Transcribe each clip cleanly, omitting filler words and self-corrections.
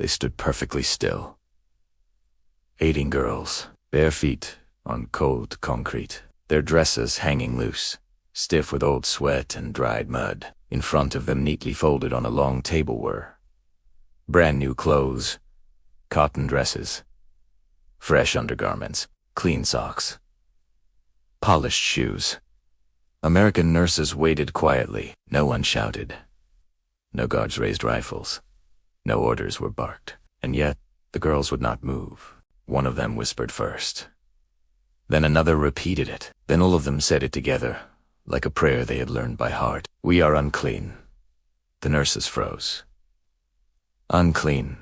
They stood perfectly still. 18 girls, bare feet on cold concrete, their dresses hanging loose, stiff with old sweat and dried mud. In front of them, neatly folded on a long table, were brand new clothes, cotton dresses, fresh undergarments, clean socks, polished shoes. American nurses waited quietly. No one shouted. No guards raised rifles. No orders were barked. And yet, the girls would not move. One of them whispered first. Then another repeated it. Then all of them said it together, like a prayer they had learned by heart. "We are unclean." The nurses froze. Unclean.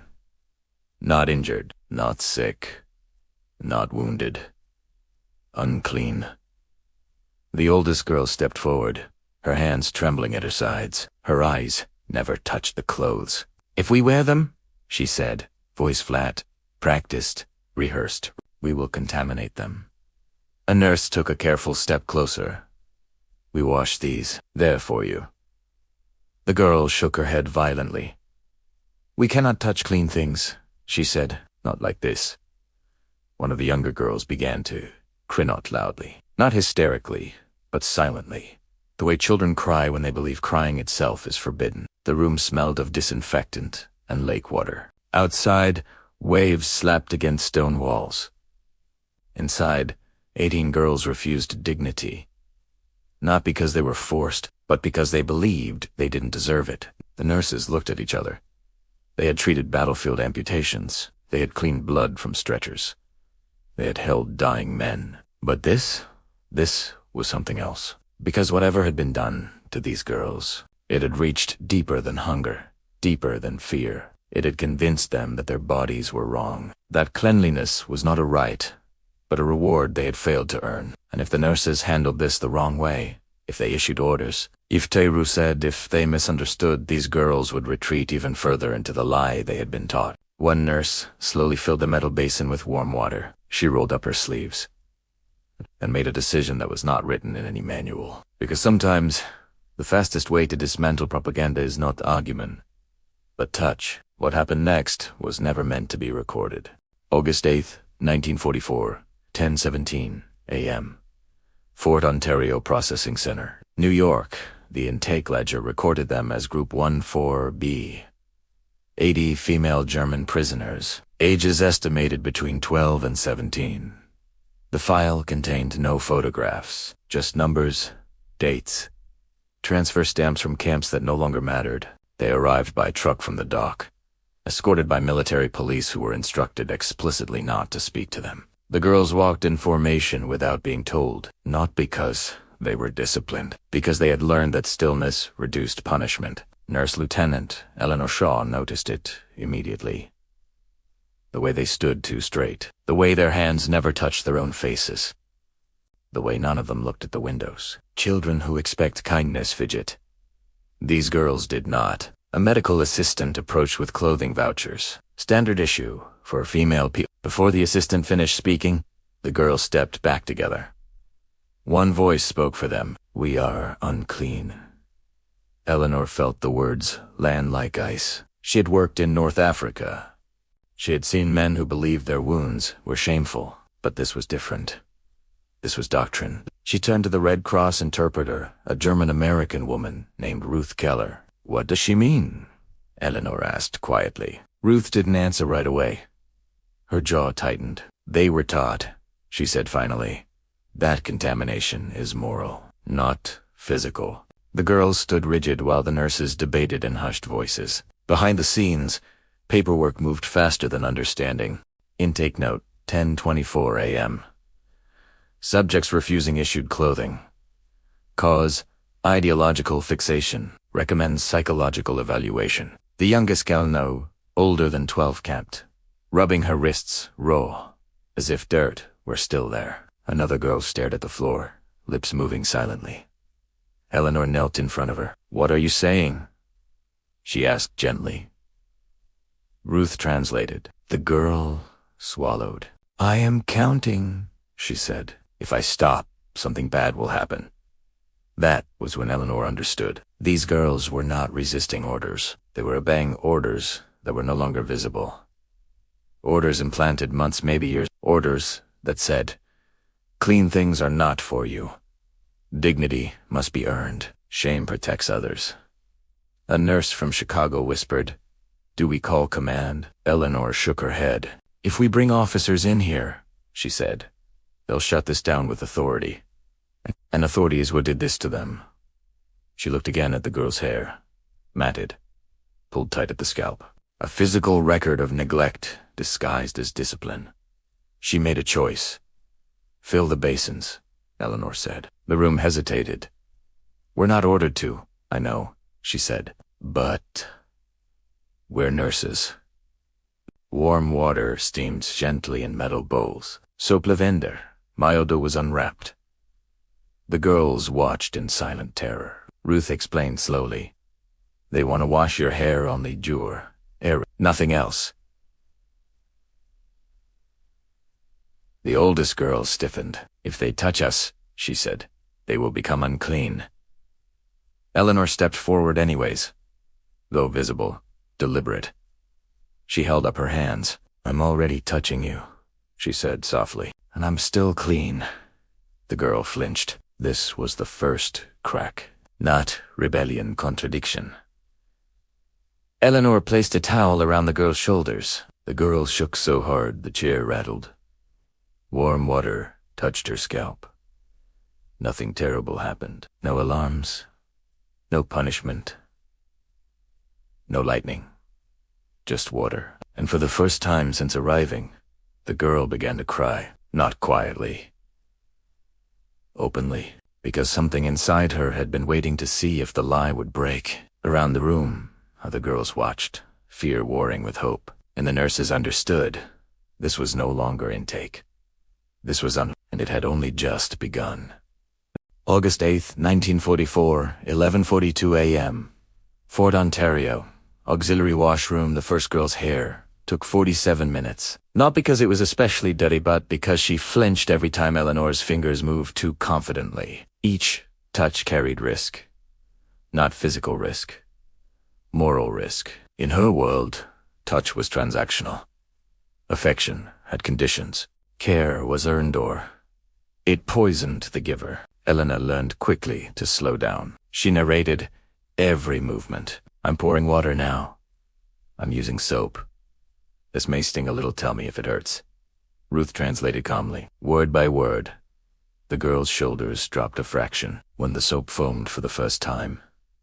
Not injured, not sick, not wounded. Unclean. The oldest girl stepped forward, her hands trembling at her sides. Her eyes never touched the clothes. "If we wear them," she said, voice flat, practiced, rehearsed, "we will contaminate them." A nurse took a careful step closer. "We wash these, there for you." The girl shook her head violently. "We cannot touch clean things," she said, "not like this." One of the younger girls began to cry out loudly, not hysterically, but silently, the way children cry when they believe crying itself is forbidden. The room smelled of disinfectant and lake water. Outside, waves slapped against stone walls. Inside, 18 girls refused dignity. Not because they were forced, but because they believed they didn't deserve it. The nurses looked at each other. They had treated battlefield amputations. They had cleaned blood from stretchers. They had held dying men. But this was something else. Because whatever had been done to these girls, it had reached deeper than hunger, deeper than fear. It had convinced them that their bodies were wrong, that cleanliness was not a right, but a reward they had failed to earn. And if the nurses handled this the wrong way, if they issued orders, if Teru said if they misunderstood, these girls would retreat even further into the lie they had been taught. One nurse slowly filled the metal basin with warm water. She rolled up her sleeves and made a decision that was not written in any manual. Because sometimes the fastest way to dismantle propaganda is not argument, but touch. What happened next was never meant to be recorded. August 8th, 1944, 10:17 a.m. Fort Ontario Processing Center, New York. The intake ledger recorded them as Group 14B. 80 female German prisoners, ages estimated between 12 and 17. The file contained no photographs, just numbers, dates, transfer stamps from camps that no longer mattered. They arrived by truck from the dock, escorted by military police who were instructed explicitly not to speak to them. The girls walked in formation without being told, not because they were disciplined, because they had learned that stillness reduced punishment. Nurse Lieutenant Eleanor Shaw noticed it immediately. The way they stood too straight, the way their hands never touched their own faces, the way none of them looked at the windows. Children who expect kindness fidget. These girls did not. A medical assistant approached with clothing vouchers, standard issue for a female POW. Before the assistant finished speaking, the girls stepped back together. One voice spoke for them. "We are unclean." Eleanor felt the words land like ice. She had worked in North Africa. She had seen men who believed their wounds were shameful, but this was different. This was doctrine. She turned to the Red Cross interpreter, a German-American woman named Ruth Keller. "What does she mean?" Eleanor asked quietly. Ruth didn't answer right away. Her jaw tightened. "They were taught," she said finally, "that contamination is moral, not physical." The girls stood rigid while the nurses debated in hushed voices. Behind the scenes, paperwork moved faster than understanding. Intake note, 10:24 a.m. Subjects refusing issued clothing. Cause, ideological fixation. Recommends psychological evaluation. The youngest gal, no, older than 12, camped, rubbing her wrists raw, as if dirt were still there. Another girl stared at the floor, lips moving silently. Eleanor knelt in front of her. "What are you saying?" she asked gently. Ruth translated. The girl swallowed. "I am counting," she said. "If I stop, something bad will happen." That was when Eleanor understood. These girls were not resisting orders. They were obeying orders that were no longer visible. Orders implanted months, maybe years. Orders that said, "Clean things are not for you. Dignity must be earned. Shame protects others." A nurse from Chicago whispered, "Do we call command?" Eleanor shook her head. "If we bring officers in here," she said, "they'll shut this down with authority. And authority is what did this to them." She looked again at the girl's hair, matted, pulled tight at the scalp. A physical record of neglect disguised as discipline. She made a choice. "Fill the basins," Eleanor said. The room hesitated. "We're not ordered to, I know," she said. "But we're nurses." Warm water steamed gently in metal bowls. Soap lavender. Myodo was unwrapped. The girls watched in silent terror. Ruth explained slowly. "They want to wash your hair only jure. Nothing else." The oldest girl stiffened. "If they touch us," she said, "they will become unclean." Eleanor stepped forward anyways, though visible, deliberate. She held up her hands. "I'm already touching you," she said softly, "and I'm still clean." The girl flinched. This was the first crack, not rebellion, contradiction. Eleanor placed a towel around the girl's shoulders. The girl shook so hard the chair rattled. Warm water touched her scalp. Nothing terrible happened. No alarms. No punishment. No lightning. Just water. And for the first time since arriving, the girl began to cry. Not quietly. Openly. Because something inside her had been waiting to see if the lie would break. Around the room, other girls watched, fear warring with hope. And the nurses understood. This was no longer intake. This was and it had only just begun. August 8th, 1944, 11:42 a.m. Fort Ontario. Auxiliary washroom. The first girl's hair took 47 minutes. Not because it was especially dirty, but because she flinched every time Eleanor's fingers moved too confidently. Each touch carried risk. Not physical risk. Moral risk. In her world, touch was transactional. Affection had conditions. Care was earned or it poisoned the giver. Eleanor learned quickly to slow down. She narrated every movement. "I'm pouring water now. I'm using soap. This may sting a little, tell me if it hurts." Ruth translated calmly, word by word. The girl's shoulders dropped a fraction. When the soap foamed for the first time,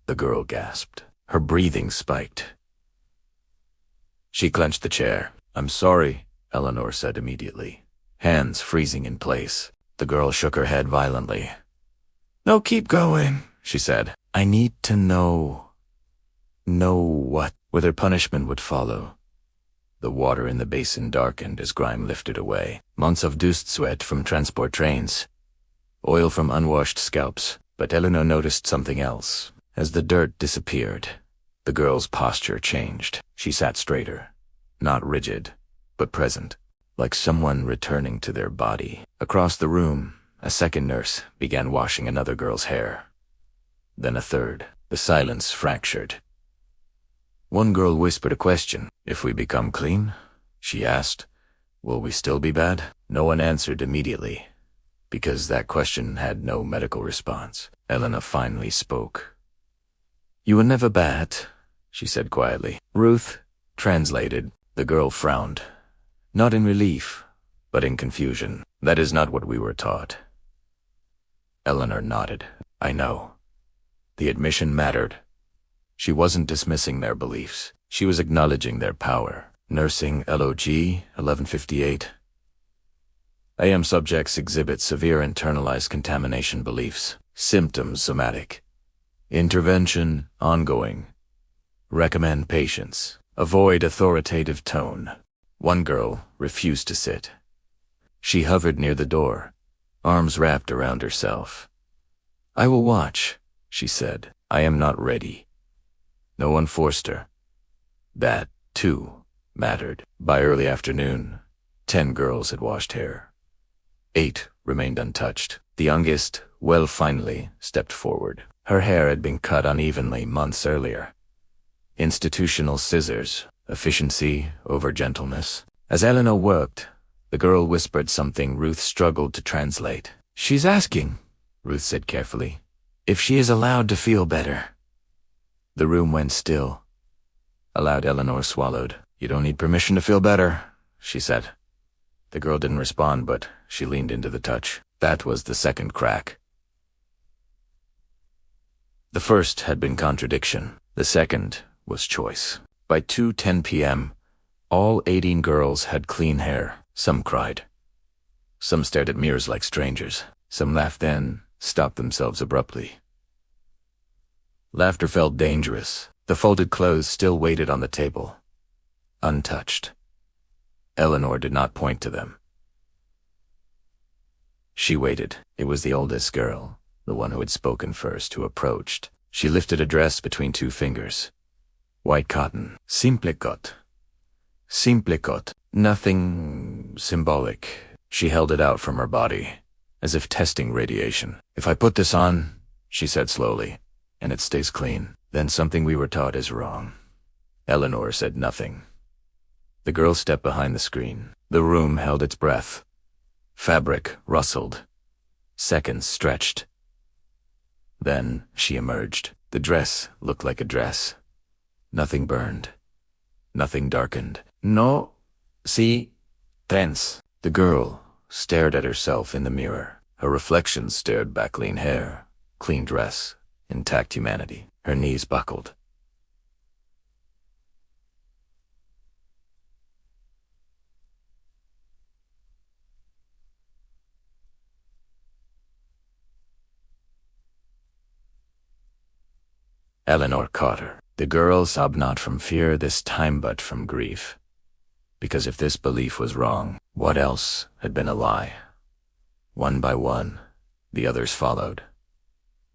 the girl gasped. Her breathing spiked. She clenched the chair. "I'm sorry," Eleanor said immediately, hands freezing in place. The girl shook her head violently. "No, keep going," she said. "I need to know." Know what? Whether punishment would follow. The water in the basin darkened as grime lifted away. Months of dust sweat from transport trains. Oil from unwashed scalps. But Eleanor noticed something else. As the dirt disappeared, the girl's posture changed. She sat straighter. Not rigid, but present. Like someone returning to their body. Across the room, a second nurse began washing another girl's hair. Then a third. The silence fractured. One girl whispered a question. "If we become clean," she asked, "will we still be bad?" No one answered immediately, because that question had no medical response. Eleanor finally spoke. "You were never bad," she said quietly. Ruth translated. The girl frowned. Not in relief, but in confusion. "That is not what we were taught." Eleanor nodded. "I know." The admission mattered. She wasn't dismissing their beliefs. She was acknowledging their power. Nursing LOG, 1158. AM subjects exhibit severe internalized contamination beliefs. Symptoms somatic. Intervention ongoing. Recommend patience. Avoid authoritative tone. One girl refused to sit. She hovered near the door, arms wrapped around herself. "I will watch," she said. "I am not ready." No one forced her. That, too, mattered. By early afternoon, 10 girls had washed hair. 8 remained untouched. The youngest, well finally, stepped forward. Her hair had been cut unevenly months earlier. Institutional scissors, efficiency over gentleness. As Eleanor worked, the girl whispered something Ruth struggled to translate. "She's asking," Ruth said carefully, "if she is allowed to feel better." The room went still. Aloud, Eleanor swallowed. "You don't need permission to feel better," she said. The girl didn't respond, but she leaned into the touch. That was the second crack. The first had been contradiction. The second was choice. By 2:10 p.m., all 18 girls had clean hair. Some cried. Some stared at mirrors like strangers. Some laughed, then stopped themselves abruptly. Laughter felt dangerous. The folded clothes still waited on the table, untouched. Eleanor did not point to them. She waited. It was the oldest girl, the one who had spoken first, who approached. She lifted a dress between two fingers. White cotton. Simple cut. Simple cut. Nothing symbolic. She held it out from her body, as if testing radiation. "If I put this on," she said slowly, "and it stays clean, then something we were taught is wrong." Eleanor said nothing. The girl stepped behind the screen. The room held its breath. Fabric rustled. Seconds stretched. Then she emerged. The dress looked like a dress. Nothing burned. Nothing darkened. "No, si, tense." The girl stared at herself in the mirror. Her reflection stared back. Clean hair, clean dress, intact humanity. Her knees buckled. Eleanor caught her. The girl sobbed not from fear this time but from grief. Because if this belief was wrong, what else had been a lie? One by one, the others followed.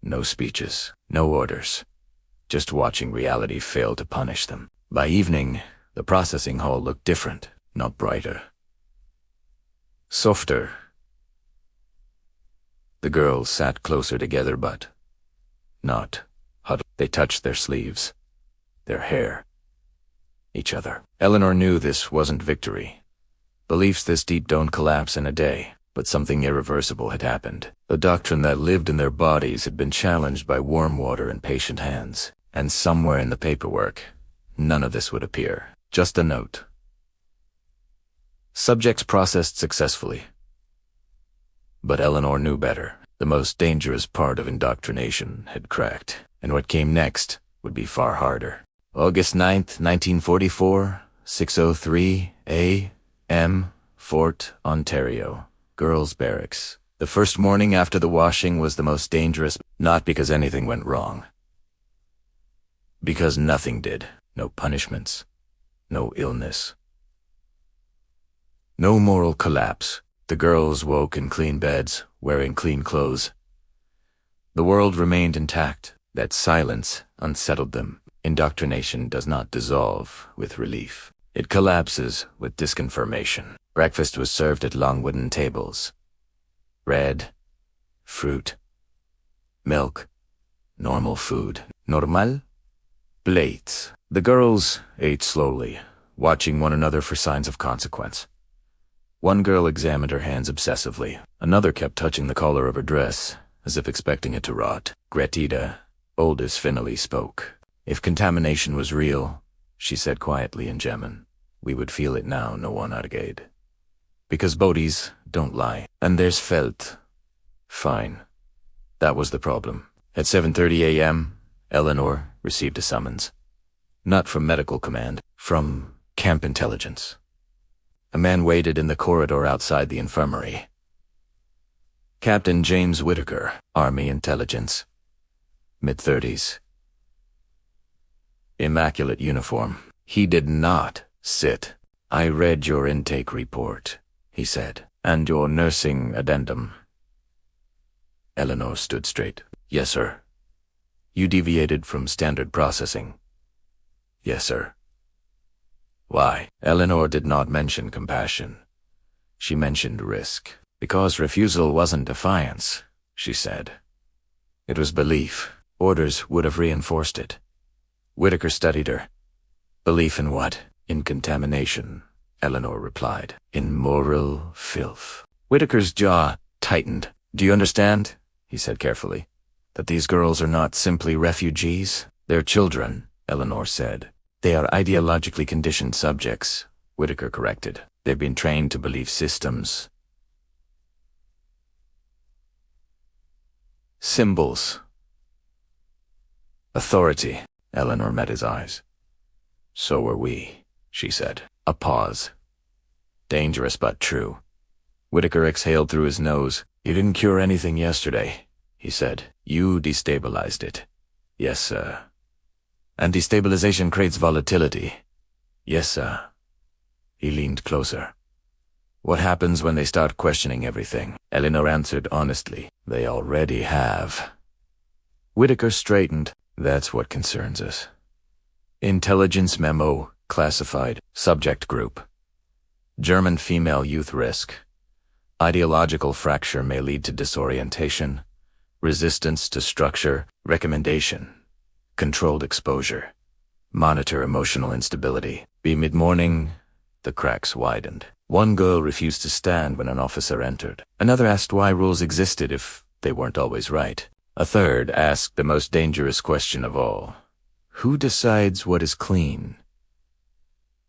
No speeches, no orders. Just watching reality fail to punish them. By evening, the processing hall looked different, not brighter. Softer. The girls sat closer together but not huddled. They touched their sleeves, their hair, each other. Eleanor knew this wasn't victory. Beliefs this deep don't collapse in a day, but something irreversible had happened. The doctrine that lived in their bodies had been challenged by warm water and patient hands, and somewhere in the paperwork, none of this would appear. Just a note. Subjects processed successfully. But Eleanor knew better. The most dangerous part of indoctrination had cracked, and what came next would be far harder. August 9th, 1944, 6:03 a.m., Fort Ontario. Girls' barracks. The first morning after the washing was the most dangerous, not because anything went wrong. Because nothing did. No punishments. No illness. No moral collapse. The girls woke in clean beds, wearing clean clothes. The world remained intact. That silence unsettled them. Indoctrination does not dissolve with relief. It collapses with disconfirmation. Breakfast was served at long wooden tables. Bread, fruit, milk, normal food. Normal? Plates. The girls ate slowly, watching one another for signs of consequence. One girl examined her hands obsessively. Another kept touching the collar of her dress, as if expecting it to rot. Gretida, oldest, finally spoke. "If contamination was real," she said quietly in German, "we would feel it now, no one Argade. Because bodies don't lie. And there's felt. Fine. That was the problem." At 7:30 a.m., Eleanor received a summons. Not from medical command, from camp intelligence. A man waited in the corridor outside the infirmary. Captain James Whitaker, Army Intelligence. Mid-30s. Immaculate uniform. He did not sit. "I read your intake report," he said, "and your nursing addendum." Eleanor stood straight. "Yes, sir." "You deviated from standard processing." "Yes, sir." "Why?" Eleanor did not mention compassion. She mentioned risk. "Because refusal wasn't defiance," she said. "It was belief. Orders would have reinforced it." Whitaker studied her. "Belief in what?" In contamination, Eleanor replied. In moral filth. Whitaker's jaw tightened. Do you understand? He said carefully. That these girls are not simply refugees? They're children, Eleanor said. They are ideologically conditioned subjects, Whitaker corrected. They've been trained to believe systems. Symbols. Authority. Eleanor met his eyes. So were we, she said. A pause. Dangerous but true. Whitaker exhaled through his nose. You didn't cure anything yesterday, he said. You destabilized it. Yes, sir. And destabilization creates volatility. Yes, sir. He leaned closer. What happens when they start questioning everything? Eleanor answered honestly. They already have. Whitaker straightened. That's what concerns us. Intelligence memo, classified, subject group. German female youth risk. Ideological fracture may lead to disorientation, resistance to structure, recommendation, controlled exposure. Monitor emotional instability. Be mid-morning. The cracks widened. One girl refused to stand when an officer entered. Another asked why rules existed if they weren't always right. A third asked the most dangerous question of all. Who decides what is clean?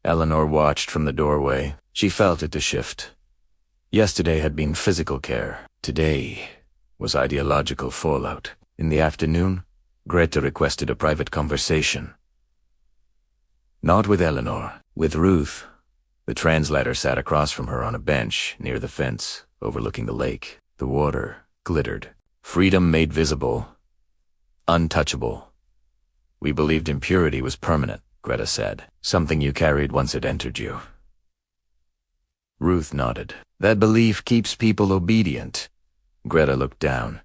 Eleanor watched from the doorway. She felt it to shift. Yesterday had been physical care. Today was ideological fallout. In the afternoon, Greta requested a private conversation. Not with Eleanor, with Ruth. The translator sat across from her on a bench near the fence, overlooking the lake. The water glittered. Freedom made visible. Untouchable. We believed impurity was permanent, Greta said. Something you carried once it entered you. Ruth nodded. That belief keeps people obedient. Greta looked down.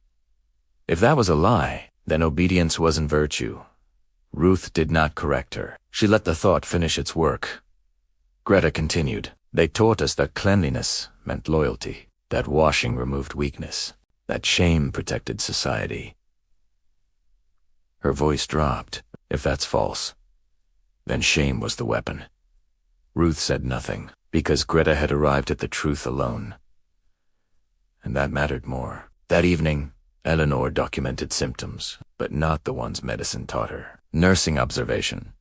If that was a lie, then obedience wasn't virtue. Ruth did not correct her. She let the thought finish its work. Greta continued. They taught us that cleanliness meant loyalty, that washing removed weakness, that shame protected society. Her voice dropped. If that's false, then shame was the weapon. Ruth said nothing, because Greta had arrived at the truth alone. And that mattered more. That evening, Eleanor documented symptoms, but not the ones medicine taught her. Nursing observation.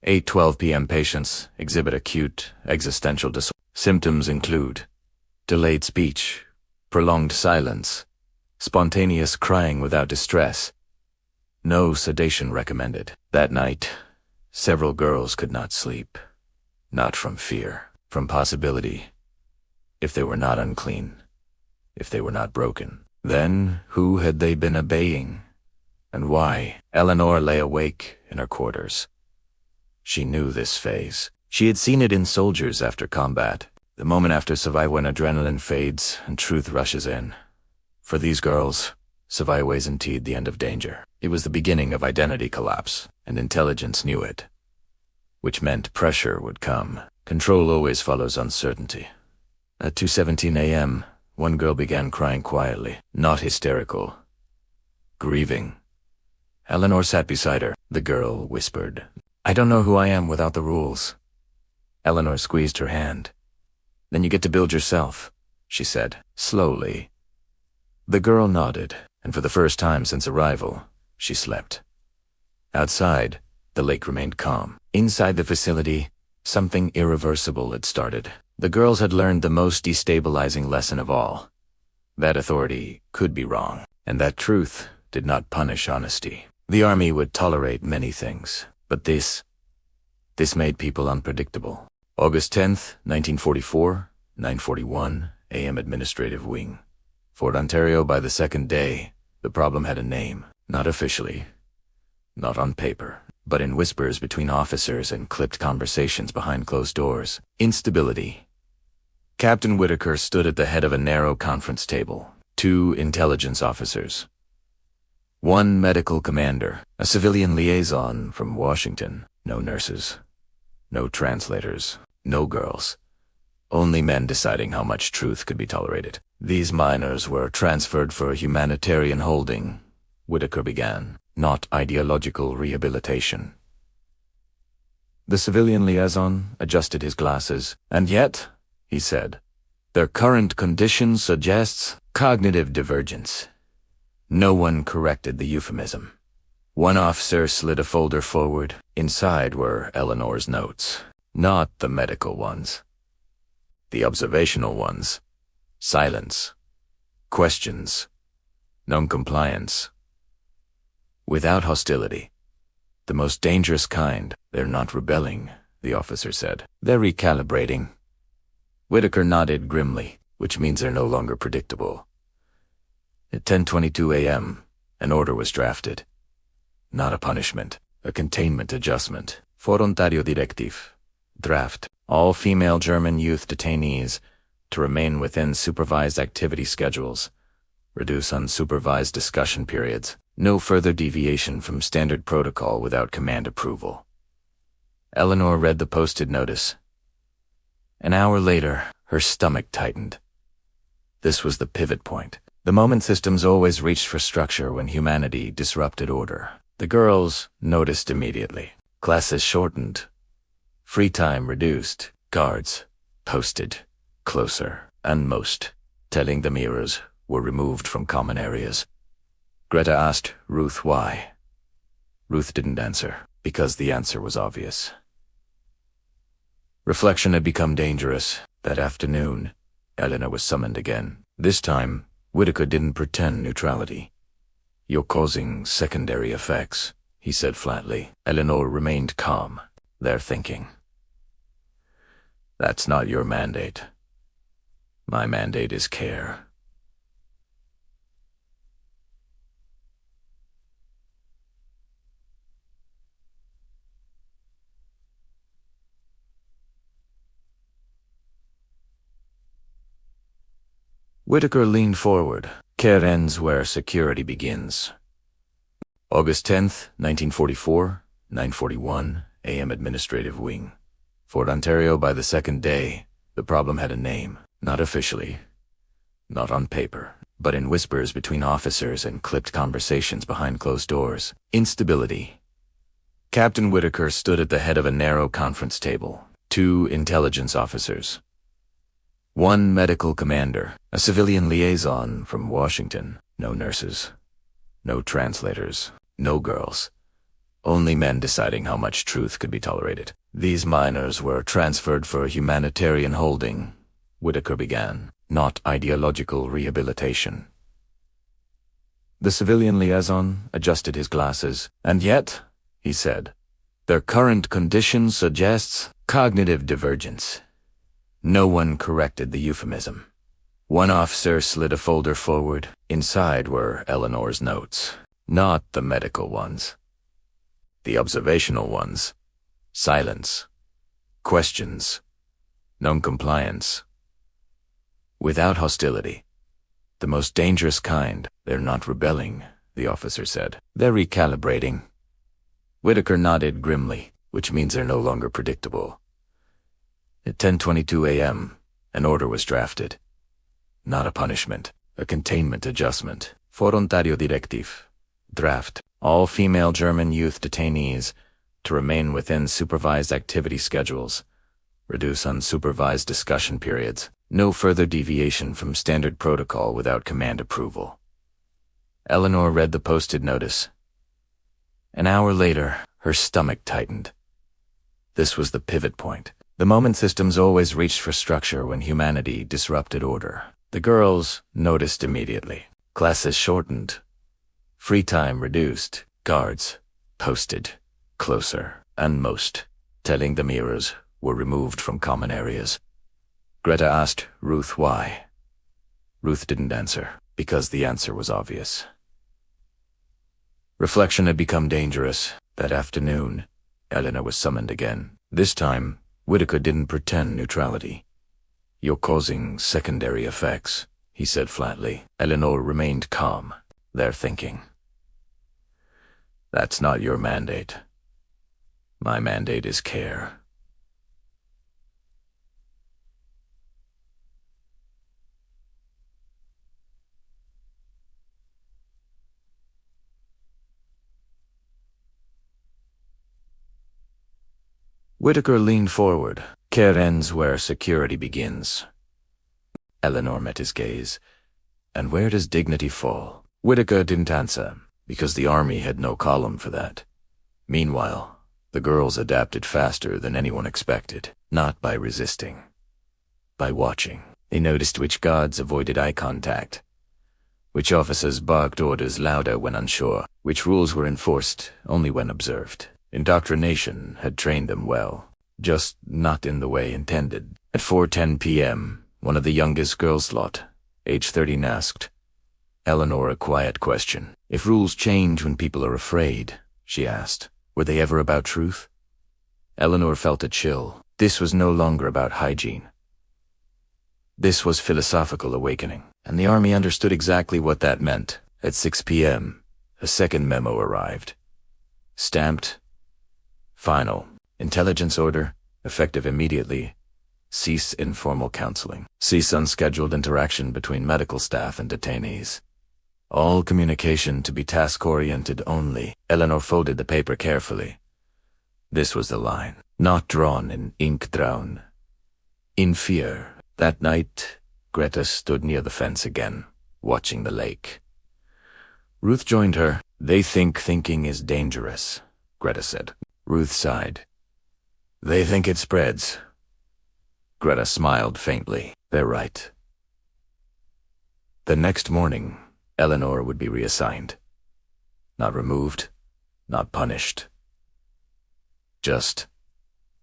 8:12 p.m. patients exhibit acute existential disorder. Symptoms include delayed speech, prolonged silence, spontaneous crying without distress. No sedation recommended. That night, several girls could not sleep. Not from fear, from possibility. If they were not unclean, if they were not broken, then who had they been obeying? And why? Eleanor lay awake in her quarters. She knew this phase. She had seen it in soldiers after combat, the moment after survival when adrenaline fades and truth rushes in. For these girls, survival was indeed the end of danger. It was the beginning of identity collapse, and intelligence knew it. Which meant pressure would come. Control always follows uncertainty. At 2:17 a.m., one girl began crying quietly, not hysterical. Grieving. Eleanor sat beside her. The girl whispered, I don't know who I am without the rules. Eleanor squeezed her hand. Then you get to build yourself, she said, slowly. The girl nodded, and for the first time since arrival, she slept. Outside, the lake remained calm. Inside the facility, something irreversible had started. The girls had learned the most destabilizing lesson of all. That authority could be wrong, and that truth did not punish honesty. The army would tolerate many things, but this made people unpredictable. August 10th, 1944, 9:41 a.m. Administrative Wing. Fort Ontario by the second day, the problem had a name, not officially, not on paper, but in whispers between officers and clipped conversations behind closed doors. Instability. Captain Whitaker stood at the head of a narrow conference table. 2 intelligence officers. 1 medical commander, a civilian liaison from Washington. No nurses. No translators. No girls. Only men deciding how much truth could be tolerated. These minors were transferred for humanitarian holding, Whitaker began, not ideological rehabilitation. The civilian liaison adjusted his glasses. And yet, he said, their current condition suggests cognitive divergence. No one corrected the euphemism. One officer slid a folder forward. Inside were Eleanor's notes. Not the medical ones. The observational ones. Silence. Questions. Non-compliance. Without hostility. The most dangerous kind. They're not rebelling, the officer said. They're recalibrating. Whitaker nodded grimly, which means they're no longer predictable. At 10:22 a.m., an order was drafted. Not a punishment, a containment adjustment. Voluntario directive. Draft. All female German youth detainees to remain within supervised activity schedules. Reduce unsupervised discussion periods. No further deviation from standard protocol without command approval. Eleanor read the posted notice. An hour later, her stomach tightened. This was the pivot point. The moment systems always reached for structure when humanity disrupted order. The girls noticed immediately. Classes shortened. Free time reduced. Guards posted closer, and most telling the mirrors were removed from common areas. Greta asked Ruth why. Ruth didn't answer, because the answer was obvious. Reflection had become dangerous. That afternoon, Elena was summoned again. This time, Whitaker didn't pretend neutrality. You're causing secondary effects, he said flatly. Eleanor remained calm. They're thinking. That's not your mandate. My mandate is care. Whitaker leaned forward. Care ends where security begins. August 10th, 1944, 9:41 a.m. Administrative Wing. Fort Ontario by the second day, the problem had a name. Not officially. Not on paper. But in whispers between officers and clipped conversations behind closed doors. Instability. Captain Whitaker stood at the head of a narrow conference table. 2 intelligence officers. 1 medical commander, a civilian liaison from Washington. No nurses, no translators, no girls. Only men deciding how much truth could be tolerated. These minors were transferred for humanitarian holding, Whitaker began, not ideological rehabilitation. The civilian liaison adjusted his glasses. And yet, he said, their current condition suggests cognitive divergence. No one corrected the euphemism. 1 officer slid a folder forward. Inside were Eleanor's notes. Not the medical ones. The observational ones. Silence. Questions. Non-compliance. Without hostility. The most dangerous kind. They're not rebelling, the officer said. They're recalibrating. Whitaker nodded grimly, which means they're no longer predictable. At 10:22 a.m., an order was drafted. Not a punishment, a containment adjustment. Voluntario directive. Draft. All female German youth detainees to remain within supervised activity schedules. Reduce unsupervised discussion periods. No further deviation from standard protocol without command approval. Eleanor read the posted notice. An hour later, her stomach tightened. This was the pivot point. The moment systems always reached for structure when humanity disrupted order. The girls noticed immediately. Classes shortened. Free time reduced. Guards posted closer, and most telling the mirrors were removed from common areas. Greta asked Ruth why. Ruth didn't answer, because the answer was obvious. Reflection had become dangerous. That afternoon, Elena was summoned again. This time, Whitaker didn't pretend neutrality. You're causing secondary effects, he said flatly. Eleanor remained calm. They're thinking. That's not your mandate. My mandate is care. Whitaker leaned forward. Care ends where security begins. Eleanor met his gaze. And where does dignity fall? Whitaker didn't answer, because the army had no column for that. Meanwhile, the girls adapted faster than anyone expected, not by resisting, by watching. They noticed which guards avoided eye contact, which officers barked orders louder when unsure, which rules were enforced only when observed. Indoctrination had trained them well, just not in the way intended. At 4:10 p.m., one of the youngest girls' lot, age 13, asked Eleanor a quiet question. If rules change when people are afraid, she asked, were they ever about truth? Eleanor felt a chill. This was no longer about hygiene. This was philosophical awakening, and the army understood exactly what that meant. At 6 p.m., a second memo arrived. Stamped, final, intelligence order, effective immediately. Cease informal counseling. Cease unscheduled interaction between medical staff and detainees. All communication to be task-oriented only. Eleanor folded the paper carefully. This was the line, not drawn in ink drown. In fear. That night, Greta stood near the fence again, watching the lake. Ruth joined her. They think thinking is dangerous, Greta said. Ruth sighed. They think it spreads. Greta smiled faintly. They're right. The next morning, Eleanor would be reassigned. Not removed, not punished. Just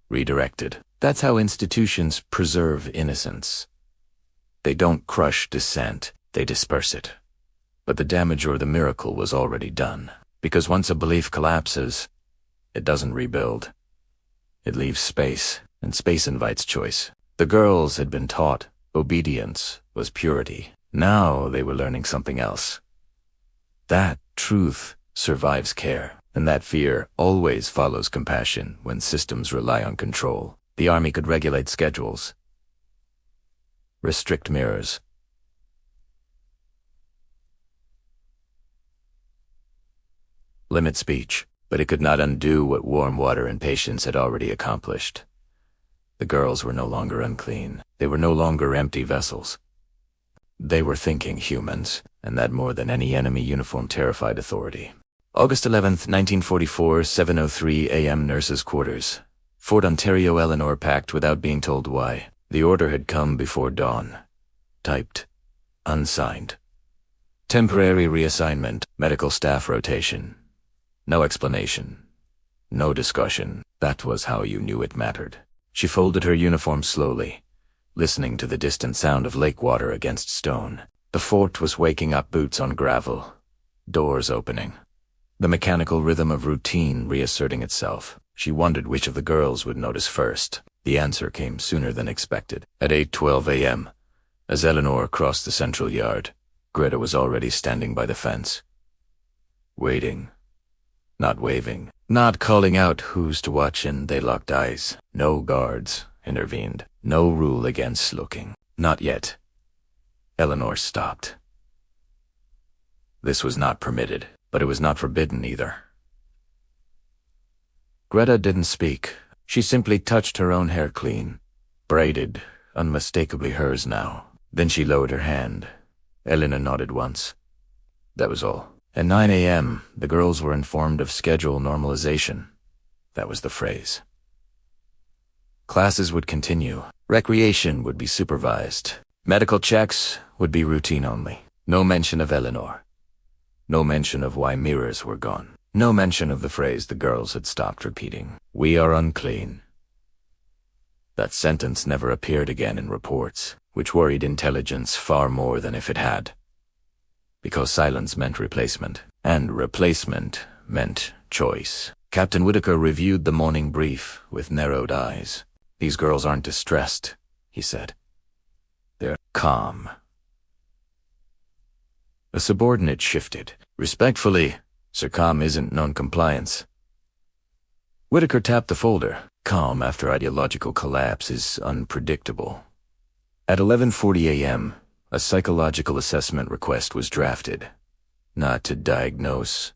redirected. That's how institutions preserve innocence. They don't crush dissent, they disperse it. But the damage or the miracle was already done. Because once a belief collapses, it doesn't rebuild. It leaves space, and space invites choice. The girls had been taught obedience was purity. Now they were learning something else. That truth survives care, and that fear always follows compassion when systems rely on control. The army could regulate schedules, restrict mirrors, limit speech, but it could not undo what warm water and patience had already accomplished. The girls were no longer unclean. They were no longer empty vessels. They were thinking humans, and that more than any enemy uniform terrified authority. August 11th, 1944, 7:03 a.m. Nurses' Quarters. Fort Ontario. Eleanor packed without being told why. The order had come before dawn. Typed. Unsigned. Temporary reassignment. Medical staff rotation. No explanation. No discussion. That was how you knew it mattered. She folded her uniform slowly, listening to the distant sound of lake water against stone. The fort was waking up, boots on gravel, doors opening. The mechanical rhythm of routine reasserting itself. She wondered which of the girls would notice first. The answer came sooner than expected. At 8:12 a.m., as Eleanor crossed the central yard, Greta was already standing by the fence. Waiting. Not waving. Not calling out who's to watch, and they locked eyes. No guards intervened. No rule against looking. Not yet. Eleanor stopped. This was not permitted, but it was not forbidden either. Greta didn't speak. She simply touched her own hair clean, braided, unmistakably hers now. Then she lowered her hand. Elena nodded once. That was all. At 9 a.m., the girls were informed of schedule normalization. That was the phrase. Classes would continue. Recreation would be supervised. Medical checks would be routine only. No mention of Eleanor. No mention of why mirrors were gone. No mention of the phrase the girls had stopped repeating. We are unclean. That sentence never appeared again in reports, which worried intelligence far more than if it had. Because silence meant replacement, and replacement meant choice. Captain Whitaker reviewed the morning brief with narrowed eyes. These girls aren't distressed, he said. They're calm. A subordinate shifted. Respectfully, Sir Calm isn't non-compliance. Whitaker tapped the folder. Calm after ideological collapse is unpredictable. At 11:40 a.m., a psychological assessment request was drafted. Not to diagnose,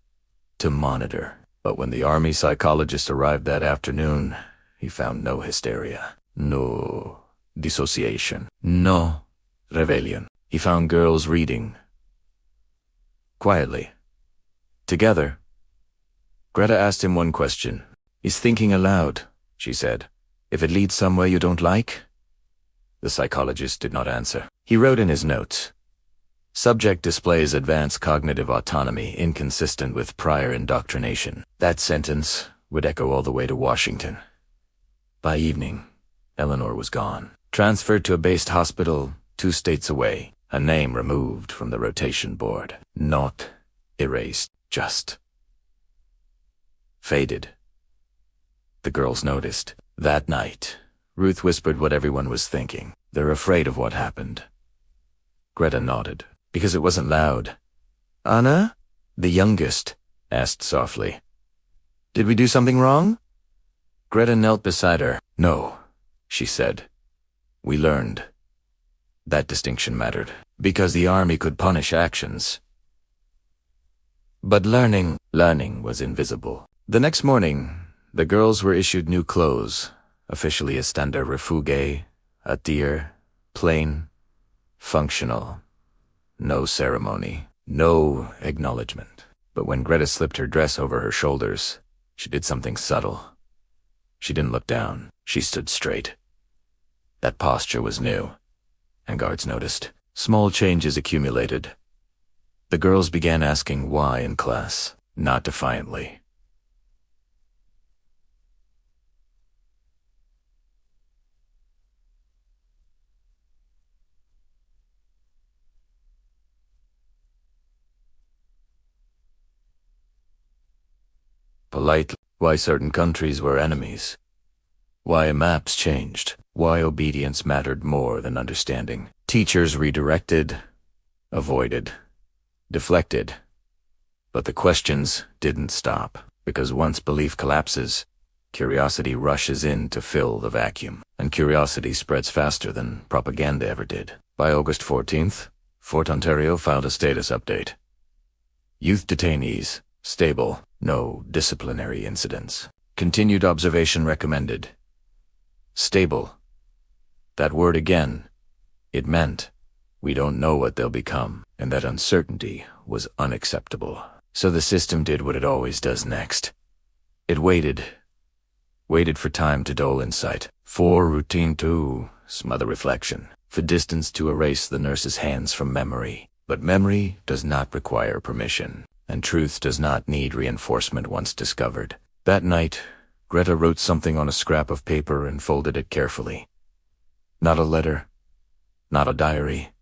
to monitor. But when the Army psychologist arrived that afternoon, he found no hysteria, no dissociation, no rebellion. He found girls reading quietly, together. Greta asked him one question. "Is thinking aloud," she said, "if it leads somewhere you don't like?" The psychologist did not answer. He wrote in his notes, "Subject displays advanced cognitive autonomy inconsistent with prior indoctrination." That sentence would echo all the way to Washington. By evening, Eleanor was gone. Transferred to a based hospital 2 states away, a name removed from the rotation board. Not erased, just faded. The girls noticed. That night, Ruth whispered what everyone was thinking. "They're afraid of what happened." Greta nodded, because it wasn't loud. "Anna?" the youngest asked softly. "Did we do something wrong?" Greta knelt beside her. "No," she said. "We learned." That distinction mattered, because the army could punish actions. But learning was invisible. The next morning, the girls were issued new clothes, officially a standard refuge, a deer, plain, functional. No ceremony, no acknowledgement. But when Greta slipped her dress over her shoulders, she did something subtle. She didn't look down. She stood straight. That posture was new, and guards noticed. Small changes accumulated. The girls began asking why in class, not defiantly. Politely, why certain countries were enemies. Why maps changed. Why obedience mattered more than understanding. Teachers redirected, avoided, deflected. But the questions didn't stop, because once belief collapses, curiosity rushes in to fill the vacuum, and curiosity spreads faster than propaganda ever did. By August 14th, Fort Ontario filed a status update. Youth detainees, stable, no disciplinary incidents. Continued observation recommended. Stable. That word again, it meant we don't know what they'll become, and that uncertainty was unacceptable. So the system did what it always does next. It waited for time to dull insight, for routine to smother reflection, for distance to erase the nurse's hands from memory. But memory does not require permission, and truth does not need reinforcement once discovered. That night, Greta wrote something on a scrap of paper and folded it carefully. Not a letter, not a diary,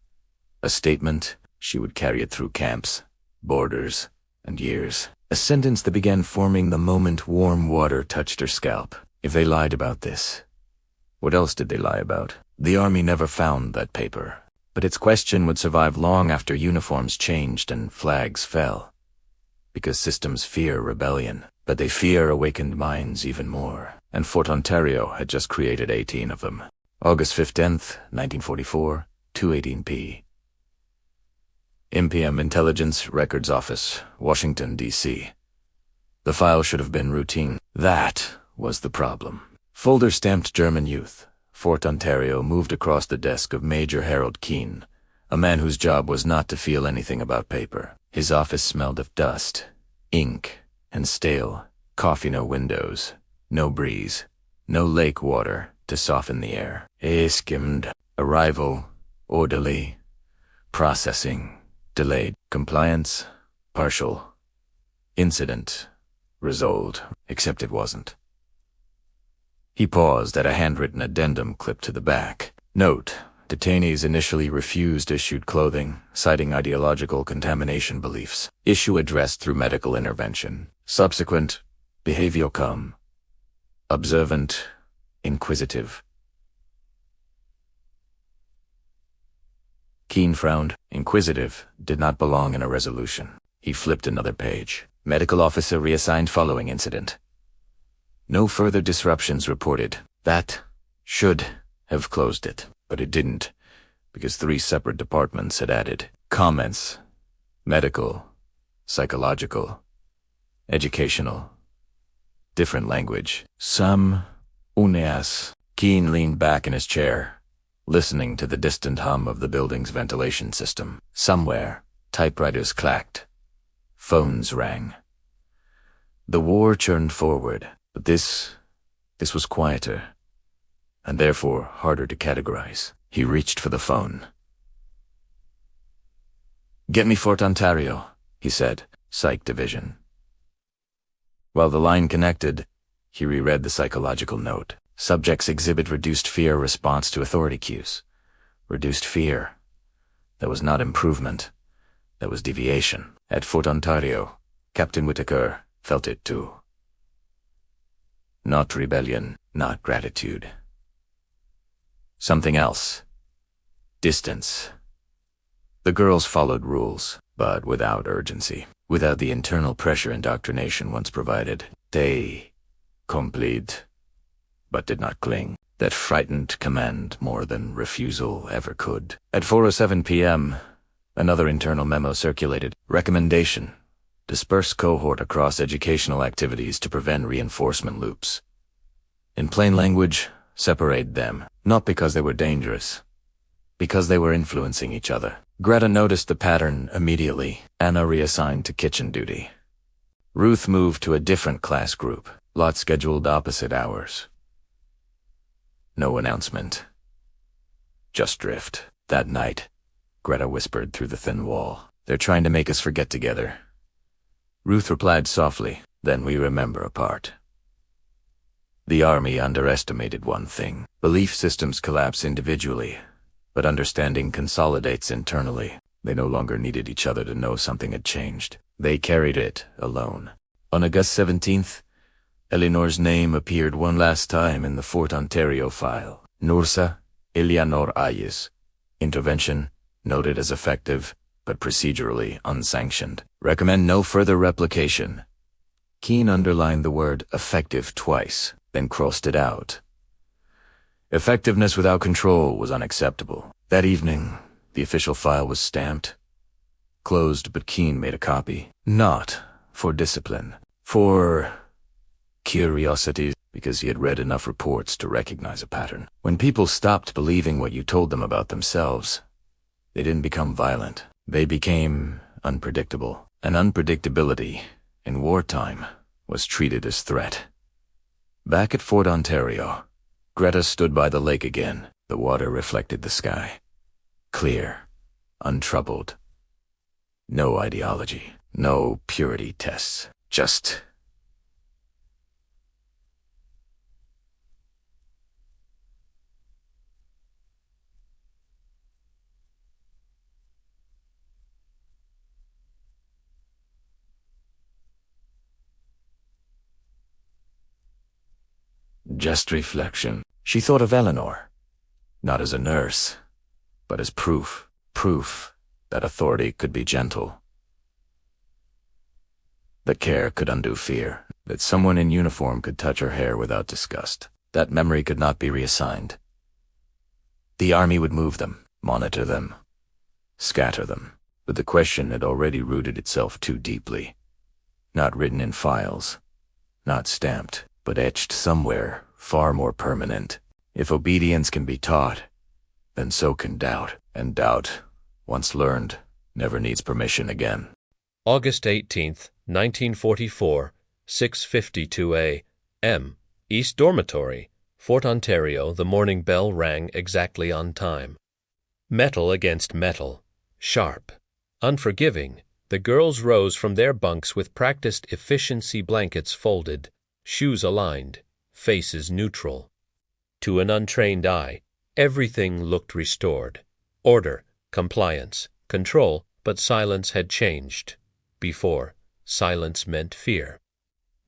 a statement. She would carry it through camps, borders, and years. A sentence that began forming the moment warm water touched her scalp. If they lied about this, what else did they lie about? The army never found that paper, but its question would survive long after uniforms changed and flags fell. Because systems fear rebellion, but they fear awakened minds even more. And Fort Ontario had just created 18 of them. August 15th, 1944, 2:18 p. MPM Intelligence Records Office, Washington, D.C. The file should have been routine. That was the problem. Folder stamped German youth. Fort Ontario moved across the desk of Major Harold Keene, a man whose job was not to feel anything about paper. His office smelled of dust, ink, and stale coffee. No windows, no breeze, no lake water to soften the air. Skimmed. Arrival, orderly. Processing, delayed. Compliance, partial. Incident, resolved, except it wasn't. He paused at a handwritten addendum clipped to the back. Note: detainees initially refused issued clothing, citing ideological contamination beliefs. Issue addressed through medical intervention. Subsequent, behavior calm. Observant, inquisitive. Keene frowned. Inquisitive did not belong in a resolution. He flipped another page. Medical officer reassigned following incident. No further disruptions reported. That should have closed it, but it didn't, because 3 separate departments had added comments: medical, psychological, educational. Different language. Some Uneas. Keen leaned back in his chair, listening to the distant hum of the building's ventilation system. Somewhere, typewriters clacked. Phones rang. The war churned forward, but this was quieter, and therefore harder to categorize. He reached for the phone. "Get me Fort Ontario," he said, Psych Division. While the line connected, he reread the psychological note. Subjects exhibit reduced fear response to authority cues. Reduced fear. That was not improvement. That was deviation. At Fort Ontario, Captain Whitaker felt it too. Not rebellion, not gratitude. Something else. Distance. The girls followed rules, but without urgency, without the internal pressure indoctrination once provided. They complied, but did not cling. That frightened command more than refusal ever could. At 4:07 p.m., another internal memo circulated. Recommendation: disperse cohort across educational activities to prevent reinforcement loops. In plain language, separate them, not because they were dangerous, because they were influencing each other. Greta noticed the pattern immediately. Anna reassigned to kitchen duty. Ruth moved to a different class group, lot scheduled opposite hours. No announcement. Just drift. That night, Greta whispered through the thin wall, "They're trying to make us forget together." Ruth replied softly, "Then we remember apart." The Army underestimated one thing. Belief systems collapse individually, but understanding consolidates internally. They no longer needed each other to know something had changed. They carried it alone. On August 17th, Eleanor's name appeared one last time in the Fort Ontario file. Nursa Eleanor Ayes. Intervention noted as effective, but procedurally unsanctioned. Recommend no further replication. Keene underlined the word effective twice, then crossed it out. Effectiveness without control was unacceptable. That evening, the official file was stamped. Closed, but Keene made a copy. Not for discipline, for curiosity, because he had read enough reports to recognize a pattern. When people stopped believing what you told them about themselves, they didn't become violent. They became unpredictable. And unpredictability, in wartime, was treated as threat. Back at Fort Ontario, Greta stood by the lake again. The water reflected the sky. Clear, untroubled. No ideology, no purity tests, just reflection. She thought of Eleanor, not as a nurse, but as proof that authority could be gentle. That care could undo fear, that someone in uniform could touch her hair without disgust. That memory could not be reassigned. The Army would move them, monitor them, scatter them, but the question had already rooted itself too deeply. Not written in files, not stamped, but etched somewhere far more permanent. If obedience can be taught, then so can doubt, and doubt, once learned, never needs permission again. August 18th, 1944, 6:52 a.m. East Dormitory, Fort Ontario. The morning bell rang exactly on time. Metal against metal, sharp, unforgiving, the girls rose from their bunks with practiced efficiency blankets folded, shoes aligned, faces neutral. To an untrained eye, everything looked restored. Order, compliance, control, but silence had changed. Before, silence meant fear.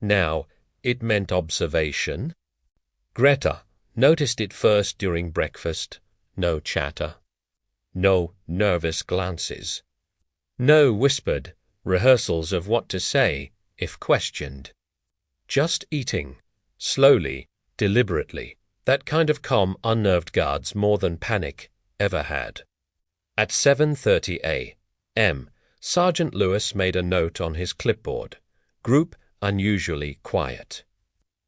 Now, it meant observation. Greta noticed it first during breakfast. No chatter. No nervous glances. No whispered rehearsals of what to say if questioned. Just eating, slowly, deliberately, that kind of calm unnerved guards more than panic ever had. At 7:30 a.m., Sergeant Lewis made a note on his clipboard. Group unusually quiet.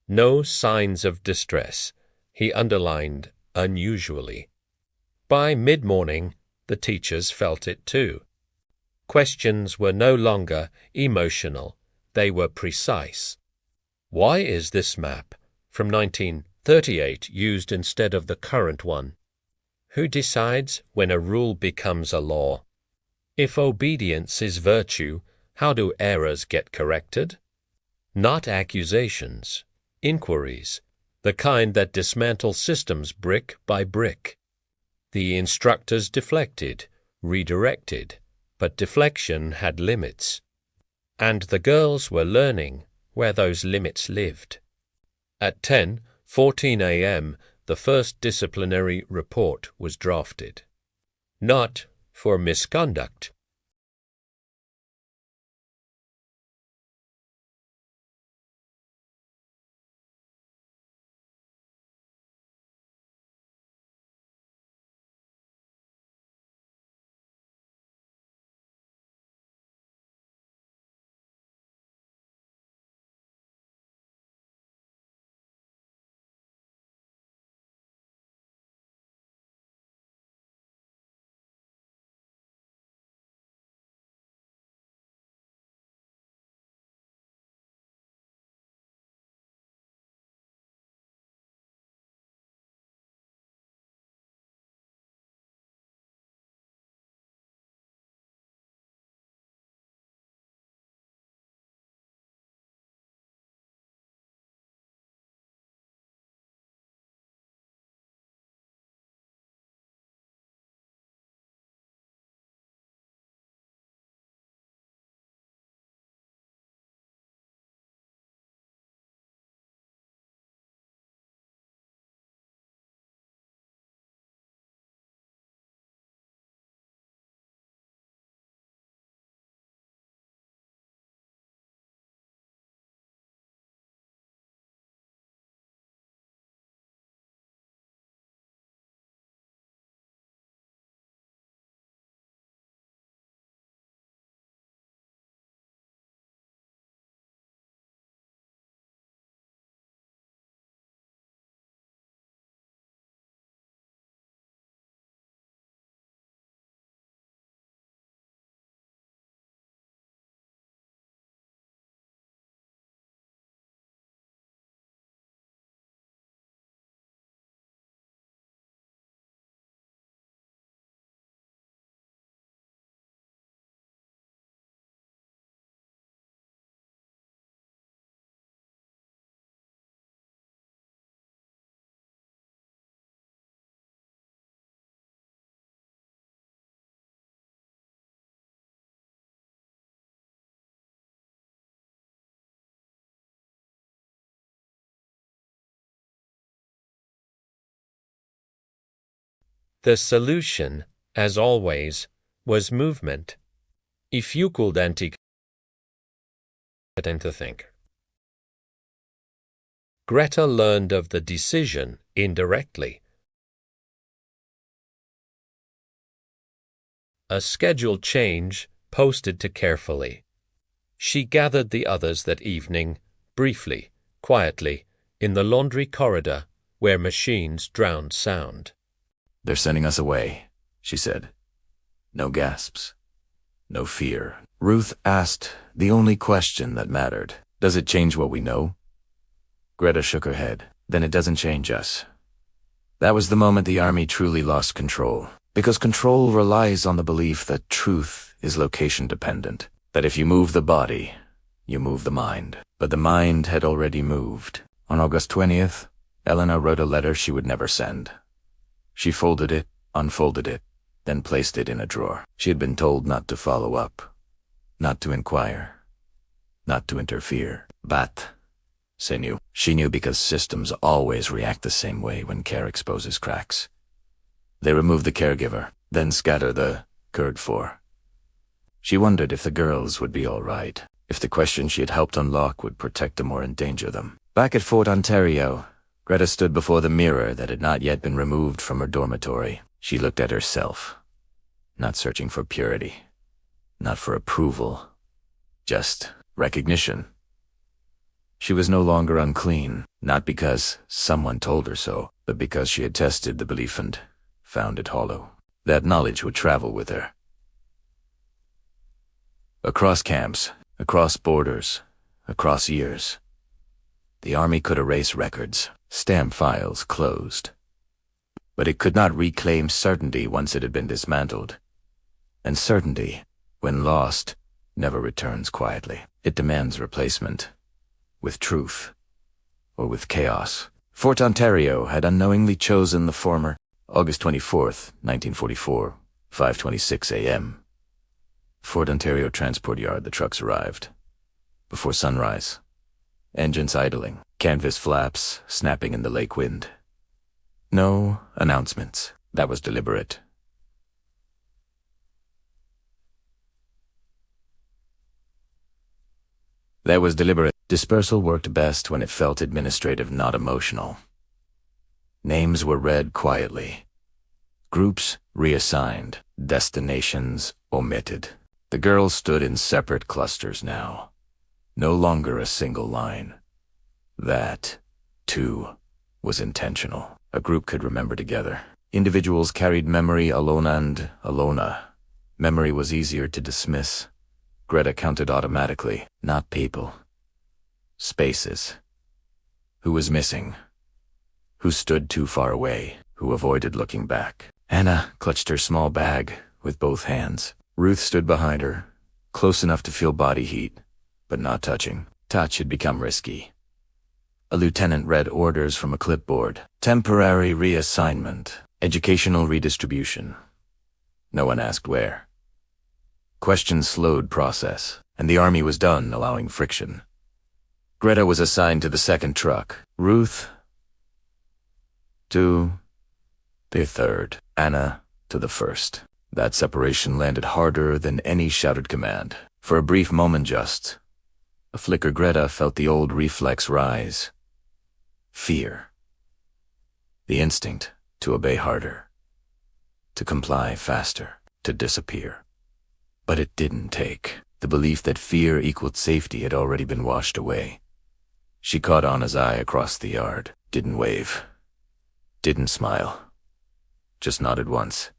No signs of distress. He underlined unusually. By mid-morning, the teachers felt it too. Questions were no longer emotional, they were precise. Why is this map from 1938 used instead of the current one? Who decides when a rule becomes a law? If obedience is virtue, how do errors get corrected? Not accusations, inquiries, the kind that dismantle systems brick by brick. The instructors deflected, redirected, but deflection had limits. And the girls were learning where those limits lived. At 10:14 a.m., the first disciplinary report was drafted. Not for misconduct. The solution, as always, was movement. If you could to think. Greta learned of the decision indirectly. A schedule change posted to carefully. She gathered the others that evening, briefly, quietly, in the laundry corridor where machines drowned sound. "They're sending us away," she said. No gasps. No fear. Ruth asked the only question that mattered. "Does it change what we know?" Greta shook her head. "Then it doesn't change us." That was the moment the army truly lost control. Because control relies on the belief that truth is location-dependent. That if you move the body, you move the mind. But the mind had already moved. On August 20th, Elena wrote a letter she would never send. She folded it, unfolded it, then placed it in a drawer. She had been told not to follow up, not to inquire, not to interfere. But she knew because systems always react the same way when care exposes cracks. They remove the caregiver, then scatter the cared for. She wondered if the girls would be all right, if the question she had helped unlock would protect them or endanger them. Back at Fort Ontario, Greta stood before the mirror that had not yet been removed from her dormitory. She looked at herself, not searching for purity, not for approval, just recognition. She was no longer unclean, not because someone told her so, but because she had tested the belief and found it hollow. That knowledge would travel with her. Across camps, across borders, across years. The Army could erase records, stamp files closed. But it could not reclaim certainty once it had been dismantled. And certainty, when lost, never returns quietly. It demands replacement. With truth, or with chaos. Fort Ontario had unknowingly chosen the former. August 24th, 1944, 5:26 a.m. Fort Ontario Transport Yard, the trucks arrived. Before sunrise. Engines idling, canvas flaps snapping in the lake wind. No announcements. That was deliberate. Dispersal worked best when it felt administrative, not emotional. Names were read quietly. Groups reassigned. Destinations omitted. The girls stood in separate clusters now. No longer a single line. That, too, was intentional. A group could remember together. Individuals carried memory alone and Alona. Memory was easier to dismiss. Greta counted automatically, not people. Spaces. Who was missing? Who stood too far away? Who avoided looking back? Anna clutched her small bag with both hands. Ruth stood behind her, close enough to feel body heat, but not touching. Touch had become risky. A lieutenant read orders from a clipboard. Temporary reassignment. Educational redistribution. No one asked where. Questions slowed process, and the Army was done allowing friction. Greta was assigned to the second truck. Ruth to the third. Anna to the first. That separation landed harder than any shouted command. For a brief moment just, a flicker, Greta felt the old reflex rise. Fear. The instinct to obey harder. To comply faster. To disappear. But it didn't take. The belief that fear equaled safety had already been washed away. She caught Anna's eye across the yard. Didn't wave. Didn't smile. Just nodded once.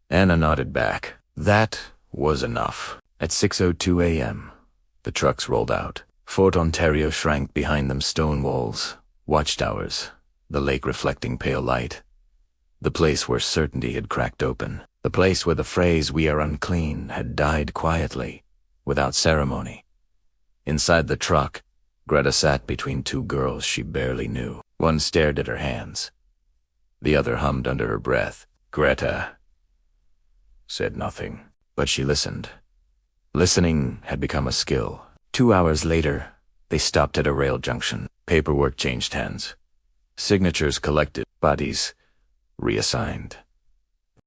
Anna nodded back. That was enough. At 6:02 a.m., the trucks rolled out. Fort Ontario shrank behind them, stone walls, watchtowers, the lake reflecting pale light. The place where certainty had cracked open. The place where the phrase, "we are unclean," had died quietly, without ceremony. Inside the truck, Greta sat between two girls she barely knew. One stared at her hands. The other hummed under her breath. Greta said nothing, but she listened. Listening had become a skill. 2 hours later, they stopped at a rail junction. Paperwork changed hands. Signatures collected, bodies reassigned.